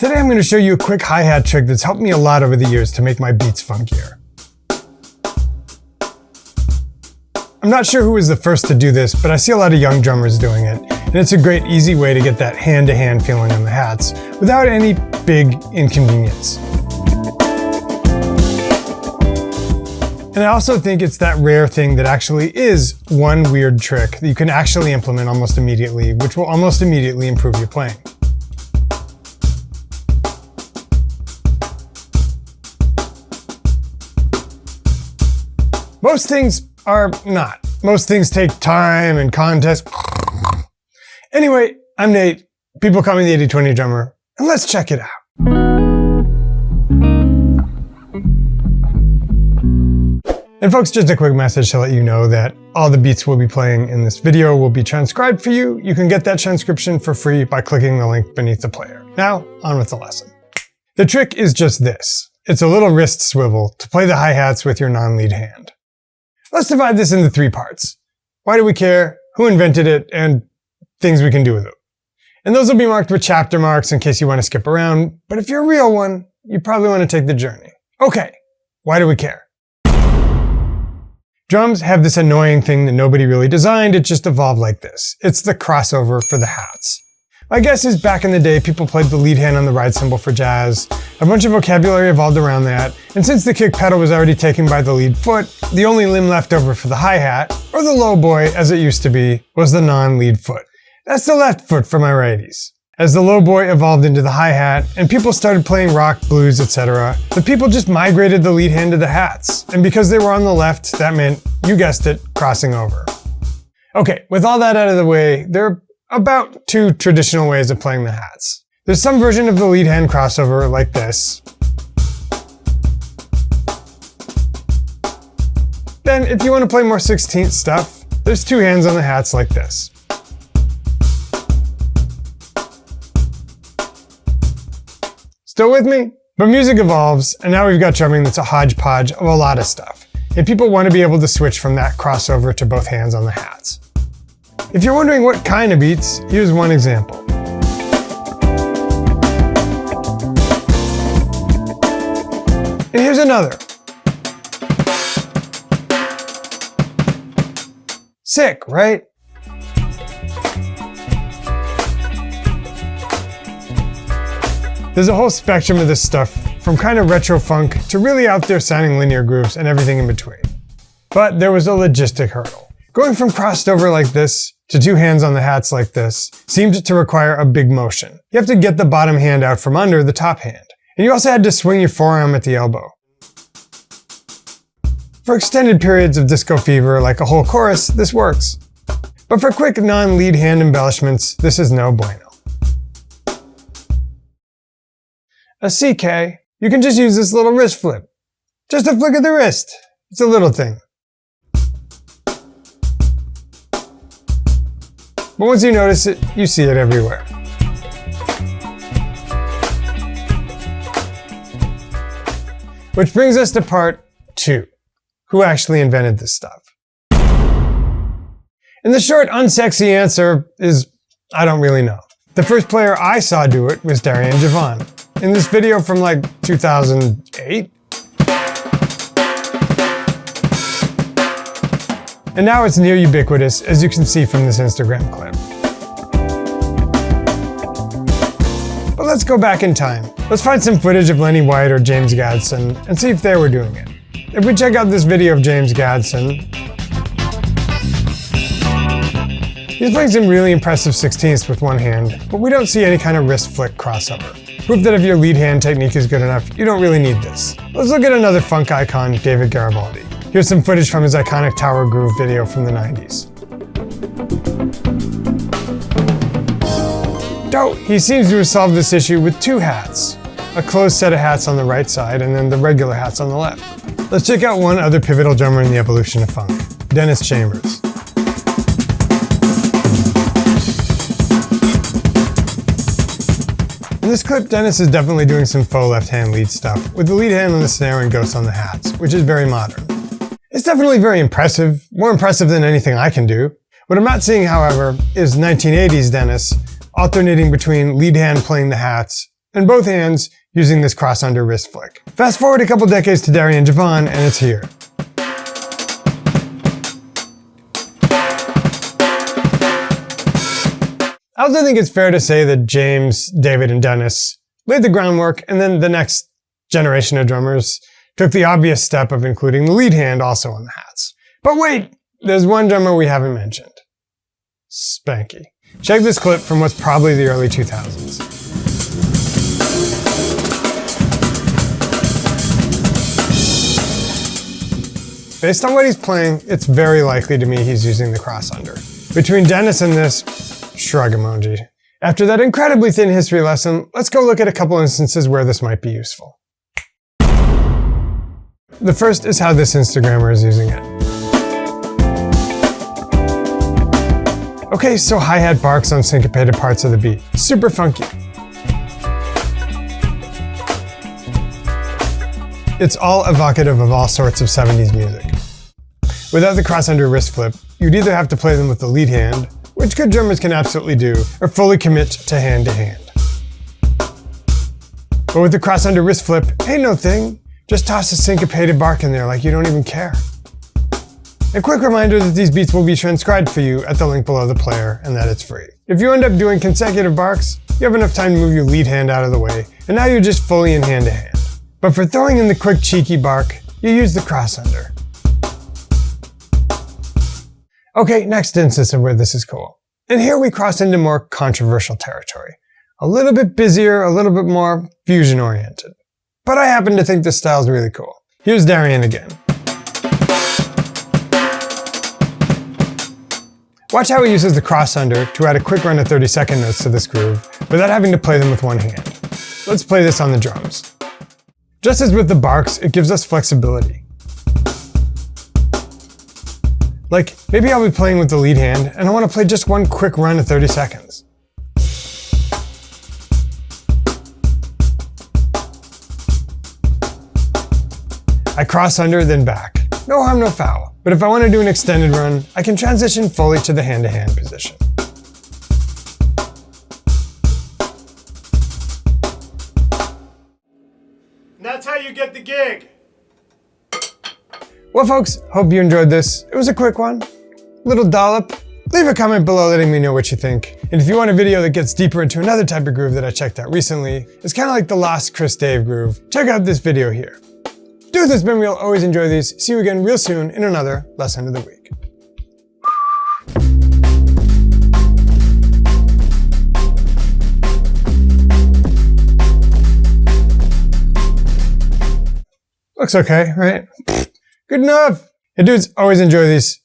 Today I'm going to show you a quick hi-hat trick that's helped me a lot over the years to make my beats funkier. I'm not sure who was the first to do this, but I see a lot of young drummers doing it, and it's a great easy way to get that hand-to-hand feeling on the hats without any big inconvenience. And I also think it's that rare thing that actually is one weird trick that you can actually implement almost immediately, which will almost immediately improve your playing. Most things are not. Most things take time and contest. Anyway, I'm Nate. People call me the 80/20 drummer, and let's check it out. And folks, just a quick message to let you know that all the beats we'll be playing in this video will be transcribed for you. You can get that transcription for free by clicking the link beneath the player. Now, on with the lesson. The trick is just this. It's a little wrist swivel to play the hi-hats with your non-lead hand. Let's divide this into 3 parts. Why do we care? Who invented it? And things we can do with it. And those will be marked with chapter marks in case you want to skip around. But if you're a real one, you probably want to take the journey. Okay, why do we care? Drums have this annoying thing that nobody really designed. It just evolved like this. It's the crossover for the hats. My guess is back in the day, people played the lead hand on the ride cymbal for jazz. A bunch of vocabulary evolved around that, and since the kick pedal was already taken by the lead foot, the only limb left over for the hi-hat, or the low boy as it used to be, was the non-lead foot. That's the left foot for my righties. As the low boy evolved into the hi-hat, and people started playing rock, blues, etc., the people just migrated the lead hand to the hats, and because they were on the left, that meant, you guessed it, crossing over. Okay, with all that out of the way, there are about 2 traditional ways of playing the hats. There's some version of the lead hand crossover like this. Then, if you want to play more 16th stuff, there's 2 hands on the hats like this. Still with me? But music evolves, and now we've got drumming that's a hodgepodge of a lot of stuff. And people want to be able to switch from that crossover to both hands on the hats. If you're wondering what kind of beats, here's one example. And here's another. Sick, right? There's a whole spectrum of this stuff, from kind of retro funk to really out there sounding linear grooves and everything in between. But there was a logistic hurdle. Going from crossed over like this to 2 hands on the hats like this seemed to require a big motion. You have to get the bottom hand out from under the top hand. And you also had to swing your forearm at the elbow. For extended periods of disco fever, like a whole chorus, this works. But for quick non-lead hand embellishments, this is no bueno. A CK, you can just use this little wrist flip. Just a flick of the wrist. It's a little thing. But once you notice it, you see it everywhere. Which brings us to part 2. Who actually invented this stuff? And the short, unsexy answer is, I don't really know. The first player I saw do it was Darian Javon. In this video from like 2008? And now it's near ubiquitous, as you can see from this Instagram clip. But let's go back in time. Let's find some footage of Lenny White or James Gadson and see if they were doing it. If we check out this video of James Gadson, he's playing some really impressive 16ths with one hand, but we don't see any kind of wrist flick crossover. Proof that if your lead hand technique is good enough, you don't really need this. Let's look at another funk icon, David Garibaldi. Here's some footage from his iconic Tower Groove video from the 90s. Dope! He seems to have solved this issue with 2 hats. A closed set of hats on the right side and then the regular hats on the left. Let's check out one other pivotal drummer in the evolution of funk, Dennis Chambers. In this clip, Dennis is definitely doing some faux left-hand lead stuff, with the lead hand on the snare and ghost on the hats, which is very modern. It's definitely very impressive, more impressive than anything I can do. What I'm not seeing, however, is 1980s Dennis alternating between lead hand playing the hats in both hands using this cross-under wrist flick. Fast forward a couple decades to Darian Javon, and it's here. I also think it's fair to say that James, David, and Dennis laid the groundwork, and then the next generation of drummers took the obvious step of including the lead hand also on the hats. But wait, there's one drummer we haven't mentioned. Spanky. Check this clip from what's probably the early 2000s. Based on what he's playing, it's very likely to me he's using the cross-under. Between Dennis and this, shrug emoji. After that incredibly thin history lesson, let's go look at a couple instances where this might be useful. The first is how this Instagrammer is using it. Okay, so hi-hat barks on syncopated parts of the beat. Super funky. It's all evocative of all sorts of 70s music. Without the cross-under wrist flip, you'd either have to play them with the lead hand, which good drummers can absolutely do, or fully commit to hand-to-hand. But with the cross-under wrist flip, ain't no thing. Just toss a syncopated bark in there like you don't even care. A quick reminder that these beats will be transcribed for you at the link below the player, and that it's free. If you end up doing consecutive barks, you have enough time to move your lead hand out of the way, and now you're just fully in hand-to-hand. But for throwing in the quick cheeky bark, you use the cross-under. Okay, next instance of where this is cool. And here we cross into more controversial territory. A little bit busier, a little bit more fusion-oriented. But I happen to think this style's really cool. Here's Darian again. Watch how he uses the cross-under to add a quick run of 30-second notes to this groove without having to play them with one hand. Let's play this on the drums. Just as with the barks, it gives us flexibility. Like, maybe I'll be playing with the lead hand and I want to play just one quick run of 30 seconds. I cross under, then back. No harm, no foul. But if I want to do an extended run, I can transition fully to the hand-to-hand position. And that's how you get the gig. Well, folks, hope you enjoyed this. It was a quick one. Little dollop. Leave a comment below letting me know what you think. And if you want a video that gets deeper into another type of groove that I checked out recently, it's kind of like the Lost Chris Dave groove, check out this video here. Do this, Ben. We'll always enjoy these. See you again real soon in another Lesson of the Week. Looks okay, right? Good enough. Hey dudes, always enjoy these.